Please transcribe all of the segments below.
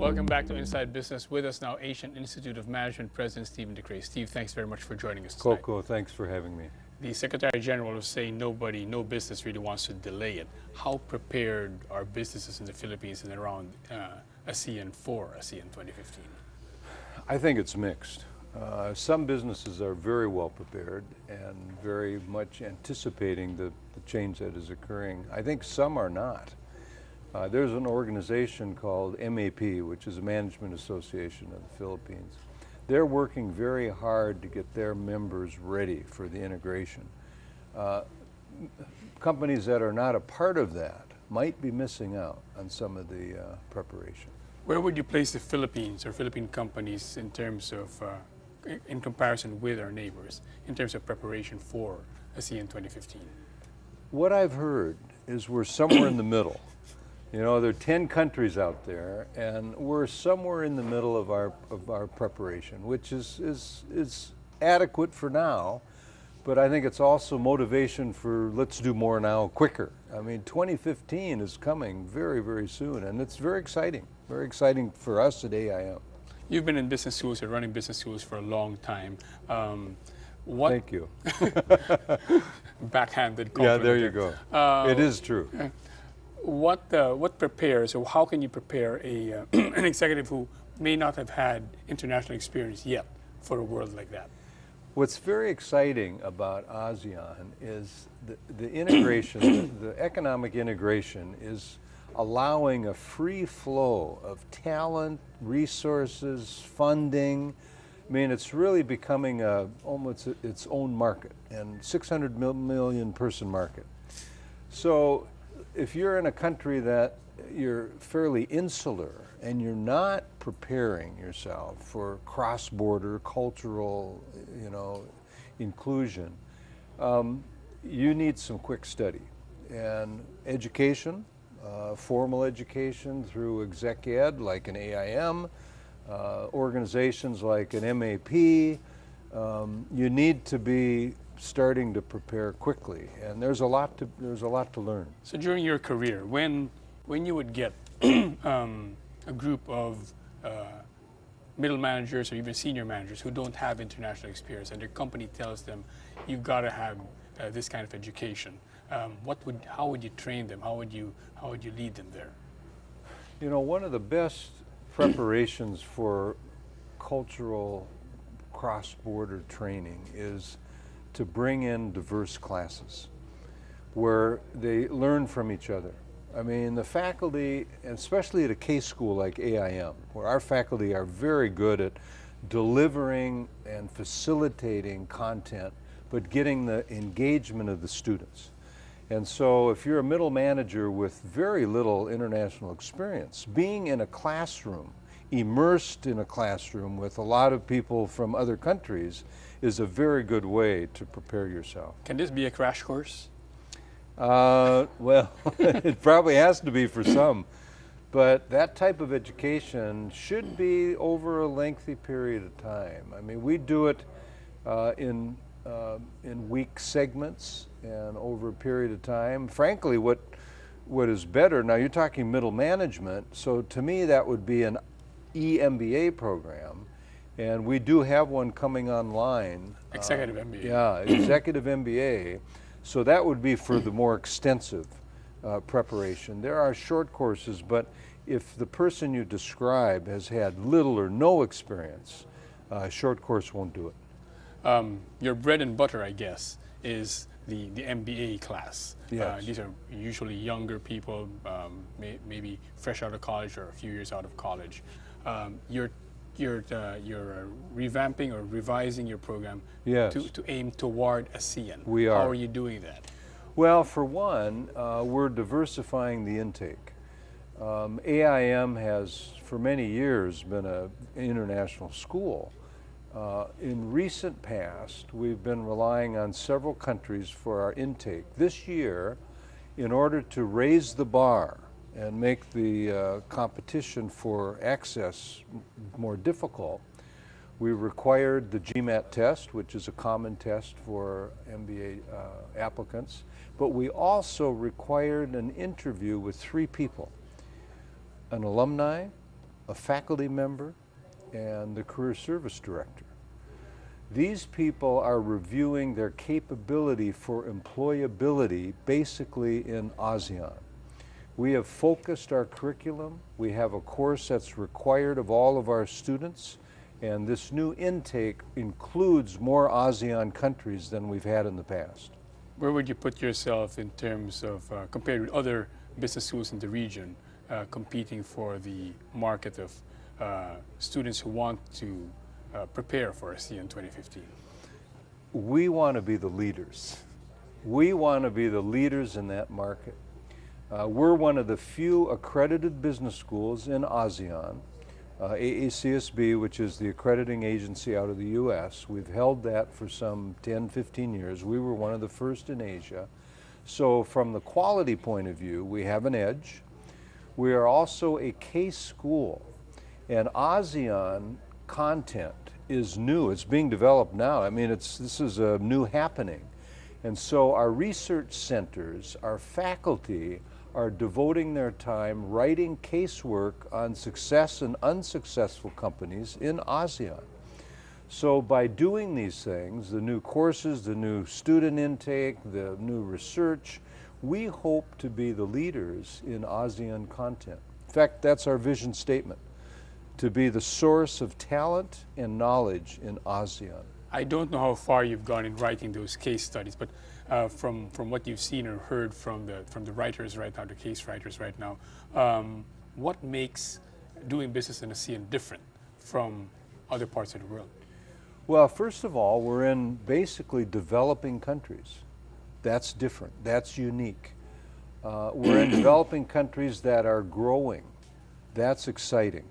Welcome back to Inside Business. With us now, Asian Institute of Management President Steve DeKrey. Steve, thanks very much for joining us tonight. Coco, thanks for having me. The Secretary General was saying no business really wants to delay it. How prepared are businesses in the Philippines and around ASEAN for ASEAN 2015? I think it's mixed. Some businesses are very well prepared and very much anticipating the change that is occurring. I think some are not. There's an organization called MAP, which is a Management Association of the Philippines. They're working very hard to get their members ready for the integration. Companies that are not a part of that might be missing out on some of the preparation. Where would you place the Philippines or Philippine companies in terms of, in comparison with our neighbors, in terms of preparation for ASEAN 2015? What I've heard is we're somewhere in the middle. You know, there are 10 countries out there, and we're somewhere in the middle of our preparation, which is adequate for now, but I think it's also motivation for let's do more now, quicker. I mean, 2015 is coming very, very soon, and it's very exciting for us at AIM. You've been in business schools or running business schools for a long time. Thank you. Backhanded compliment. Yeah, there you go. It is true. What prepares, or how can you prepare an executive who may not have had international experience yet for a world like that? What's very exciting about ASEAN is the integration, the economic integration is allowing a free flow of talent, resources, funding. I mean, it's really becoming almost its own market, and 600 million person market. So if you're in a country that you're fairly insular and you're not preparing yourself for cross-border cultural, inclusion, you need some quick study and education, formal education through exec ed like an AIM, organizations like an MAP. You need to be starting to prepare quickly, and there's a lot to learn. So during your career, when you would get a group of middle managers or even senior managers who don't have international experience, and their company tells them you've got to have this kind of education, how would you train them? How would you lead them there? You know, one of the best preparations for cultural cross-border training is to bring in diverse classes where they learn from each other. I mean, the faculty, especially at a K school like AIM, where our faculty are very good at delivering and facilitating content, but getting the engagement of the students. And so if you're a middle manager with very little international experience, being in a classroom, immersed in a classroom with a lot of people from other countries is a very good way to prepare yourself. Can this be a crash course? Well, it probably has to be for some, but that type of education should be over a lengthy period of time. I mean, we do it in week segments and over a period of time. Frankly, what is better, now you're talking middle management, so to me that would be an EMBA program, and we do have one coming online. Executive MBA. Yeah, executive MBA. So that would be for the more extensive preparation. There are short courses, but if the person you describe has had little or no experience, a short course won't do it. Your bread and butter, I guess, is the MBA class. Yes. These are usually younger people, maybe fresh out of college or a few years out of college. You're revamping or revising your program, yes, to aim toward ASEAN. We are. How are you doing that? Well, for one, we're diversifying the intake. AIM has, for many years, been an international school. In recent past, we've been relying on several countries for our intake. This year, in order to raise the bar and make the competition for access more difficult, we required the GMAT test, which is a common test for MBA applicants, but we also required an interview with 3 people: an alumni, a faculty member, and the career service director. These people are reviewing their capability for employability basically in ASEAN. We have focused our curriculum. We have a course that's required of all of our students, and this new intake includes more ASEAN countries than we've had in the past. Where would you put yourself in terms of, compared with other business schools in the region, competing for the market of students who want to prepare for ASEAN 2015? We want to be the leaders. We want to be the leaders in that market. We're one of the few accredited business schools in ASEAN. AACSB, which is the accrediting agency out of the U.S., we've held that for some 10, 15 years. We were one of the first in Asia. So from the quality point of view, we have an edge. We are also a case school, and ASEAN content is new. It's being developed now. I mean, this is a new happening. And so our research centers, our faculty, are devoting their time writing casework on success and unsuccessful companies in ASEAN. So by doing these things, the new courses, the new student intake, the new research, we hope to be the leaders in ASEAN content. In fact, that's our vision statement, to be the source of talent and knowledge in ASEAN. I don't know how far you've gone in writing those case studies, but from what you've seen or heard from the writers right now, the case writers right now, what makes doing business in ASEAN different from other parts of the world? Well, first of all, we're in basically developing countries. That's different. That's unique. We're in developing countries that are growing. That's exciting.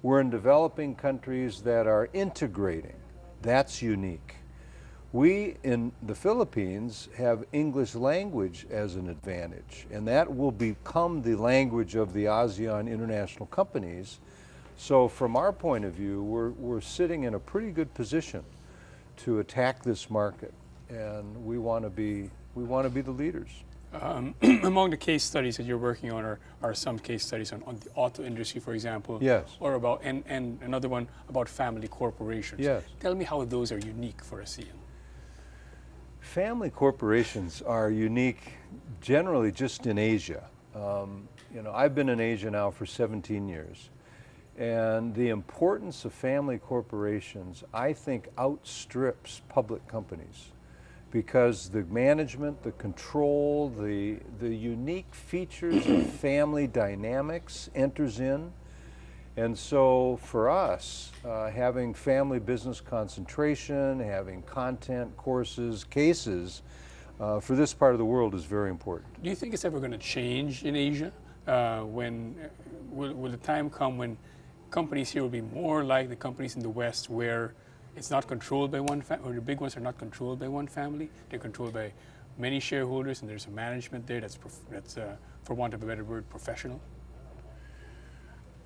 We're in developing countries that are integrating. That's unique. We in the Philippines have English language as an advantage, and that will become the language of the ASEAN international companies. So from our point of view, we're sitting in a pretty good position to attack this market, and we want to be the leaders. Among the case studies that you're working on are some case studies on the auto industry, for example. Yes. Or about, and another one about family corporations. Yes. Tell me how those are unique for ASEAN. Family corporations are unique generally just in Asia. You know, I've been in Asia now for 17 years. And the importance of family corporations, I think, outstrips public companies, because the management, the control, the unique features of family dynamics enters in. And so for us, having family business concentration, having content, courses, cases, for this part of the world is very important. Do you think it's ever going to change in Asia? Will the time come when companies here will be more like the companies in the West, where it's not controlled by one family, or the big ones are not controlled by one family? They're controlled by many shareholders, and there's a management there that's for want of a better word, professional?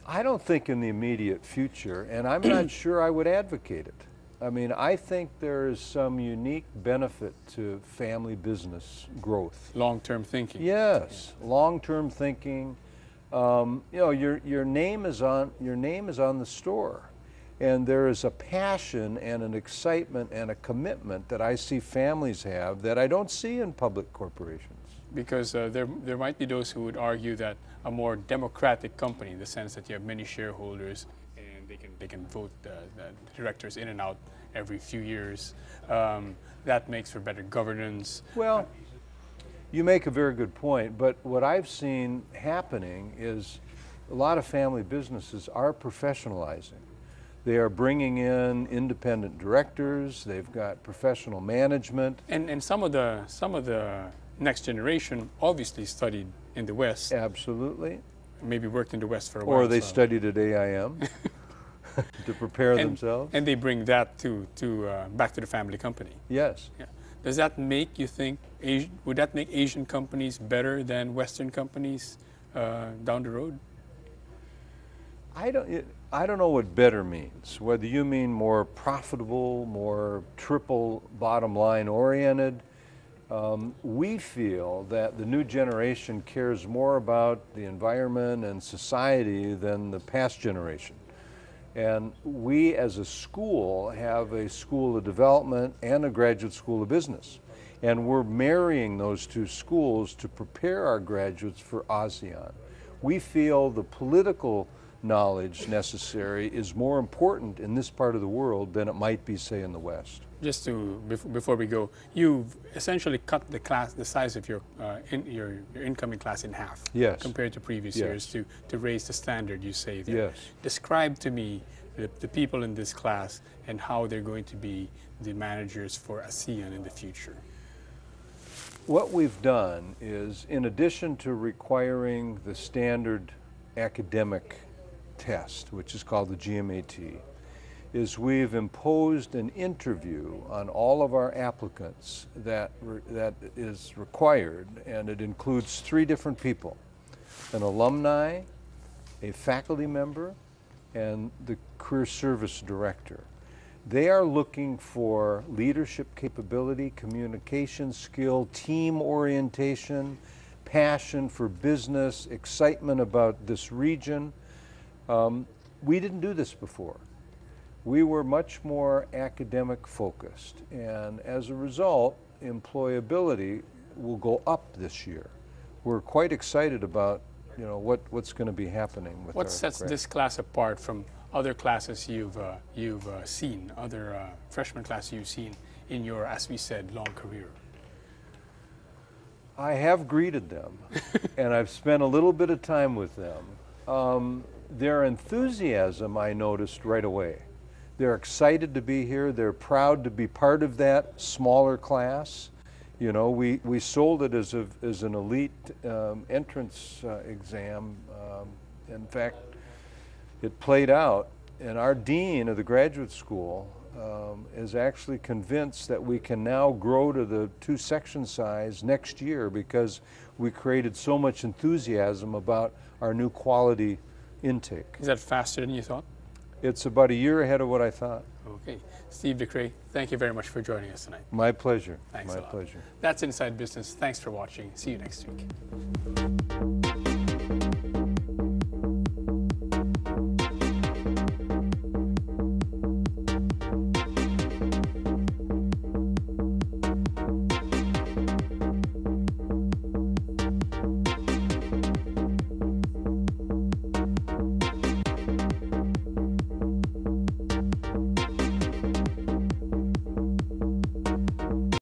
I don't think in the immediate future, and I'm not sure I would advocate it. I mean, I think there is some unique benefit to family business growth. Long-term thinking. Yes, long-term thinking. You know, your name is on the store, and there is a passion and an excitement and a commitment that I see families have that I don't see in public corporations. Because there might be those who would argue that a more democratic company, in the sense that you have many shareholders and they can vote the directors in and out every few years, that makes for better governance. Well, you make a very good point, but what I've seen happening is a lot of family businesses are professionalizing. They are bringing in independent directors. They've got professional management. And some of the next generation obviously studied in the West. Absolutely. Maybe worked in the West for a while. Or they studied at AIM to prepare themselves. And they bring that back to the family company. Yes. Yeah. Does that make you think, would that make Asian companies better than Western companies down the road? I don't know what better means. Whether you mean more profitable, more triple bottom line oriented. We feel that the new generation cares more about the environment and society than the past generation. And we as a school have a school of development and a graduate school of business. And we're marrying those two schools to prepare our graduates for ASEAN. We feel the political knowledge necessary is more important in this part of the world than it might be, say, in the West. Just to, before we go, you've essentially cut the size of your incoming class in half. Yes. Compared to previous Yes. years to raise the standard, you say there. Yes. Describe to me the people in this class and how they're going to be the managers for ASEAN in the future. What we've done is, in addition to requiring the standard academic test, which is called the GMAT, is we've imposed an interview on all of our applicants that is required, and it includes 3 different people: an alumni, a faculty member, and the career service director. They are looking for leadership capability, communication skill, team orientation, passion for business, excitement about this region. We didn't do this before. We were much more academic focused, and as a result, employability will go up this year. We're quite excited about, you know, what's going to be happening with what sets this class apart from other classes you've seen, other freshman classes you've seen in your, as we said, long career? I have greeted them, and I've spent a little bit of time with them. Their enthusiasm I noticed right away. They're excited to be here. They're proud to be part of that smaller class. You know, we sold it as an elite entrance exam. In fact, it played out, and our dean of the graduate school is actually convinced that we can now grow to the 2-section size next year because we created so much enthusiasm about our new quality intake. Is that faster than you thought? It's about a year ahead of what I thought. Okay. Steve DeKrey, thank you very much for joining us tonight. My pleasure. Thanks My a lot. pleasure. That's Inside Business. Thanks for watching. See you next week.